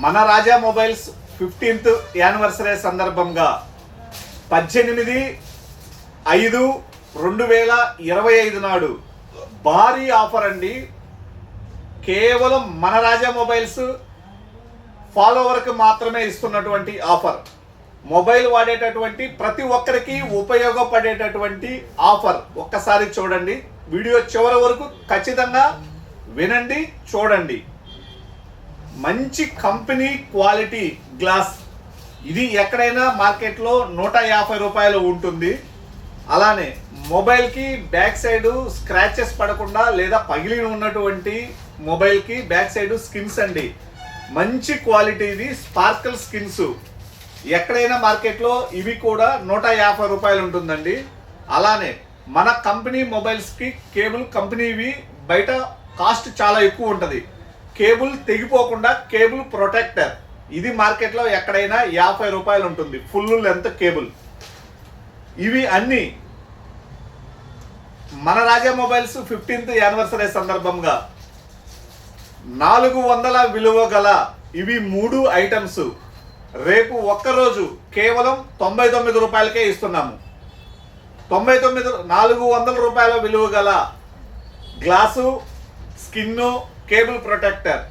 మన రాజా mobiles 15th anniversary సందర్భంగా 18/5/2025 నాడు భారీ ఆఫర్ అండి. కేవలం మన రాజా మొబైల్స్ ఫాలోవర్కి మాత్రమే ఇస్తున్నటువంటి ఆఫర్. మొబైల్ వాడేటటువంటి ప్రతి ఒక్కరికి ఉపయోగపడేటటువంటి ఆఫర్. ఒక్కసారి చూడండి, వీడియో చివరి వరకు ఖచ్చితంగా వినండి, చూడండి. మంచి కంపెనీ క్వాలిటీ గ్లాస్. ఇది ఎక్కడైనా మార్కెట్లో 150 రూపాయలు ఉంటుంది. అలానే మొబైల్కి బ్యాక్ సైడ్ స్క్రాచెస్ పడకుండా లేదా పగిలి ఉన్నటువంటి మొబైల్కి బ్యాక్ సైడ్ స్కిన్స్ అండి. మంచి క్వాలిటీ, ఇది స్పార్కల్ స్కిన్స్. ఎక్కడైనా మార్కెట్లో ఇవి కూడా 150 రూపాయలు ఉంటుందండి. అలానే మన కంపెనీ మొబైల్స్కి కేబుల్ కంపెనీవి బయట కాస్ట్ చాలా ఎక్కువ ఉంటుంది. కేబుల్ తెగిపోకుండా కేబుల్ ప్రొటెక్టర్, ఇది మార్కెట్లో ఎక్కడైనా 50 రూపాయలు ఉంటుంది. Full length cable. ఇవి అన్నీ మన రాజా మొబైల్స్ 15th యానివర్సరీ సందర్భంగా 400 విలువ గల ఇవి 3 ఐటమ్స్ రేపు ఒక్కరోజు కేవలం 99 రూపాయలకే ఇస్తున్నాము. 400 రూపాయల విలువ గల గ్లాసు, స్కిన్, కేబుల్ ప్రొటెక్టర్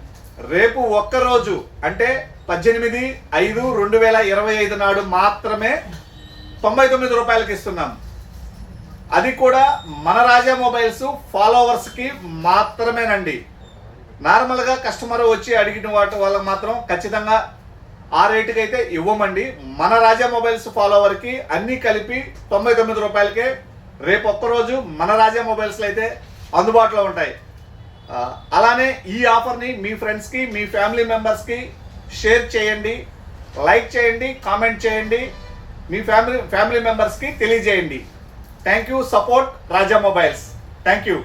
రేపు ఒక్కరోజు అంటే 18/5/2025 నాడు మాత్రమే 99 రూపాయలకి ఇస్తున్నాము. అది కూడా మన రాజా మొబైల్స్ ఫాలోవర్స్కి మాత్రమేనండి. నార్మల్గా కస్టమర్ వచ్చి అడిగిన వాటి వల్ల మాత్రం ఖచ్చితంగా ఆ రేటుకి అయితే ఇవ్వమండి. మన రాజా మొబైల్స్ ఫాలోవర్కి అన్నీ కలిపి 99 రూపాయలకే రేపు ఒక్కరోజు మన రాజా మొబైల్స్లో అయితే అందుబాటులో ఉంటాయి. అలానే ఈ ఆఫర్ని మీ ఫ్రెండ్స్కి, మీ ఫ్యామిలీ మెంబర్స్కి షేర్ చేయండి, లైక్ చేయండి, కామెంట్ చేయండి, మీ ఫ్యామిలీ మెంబర్స్కి తెలియజేయండి. Thank you. Support Raja mobiles. Thank you.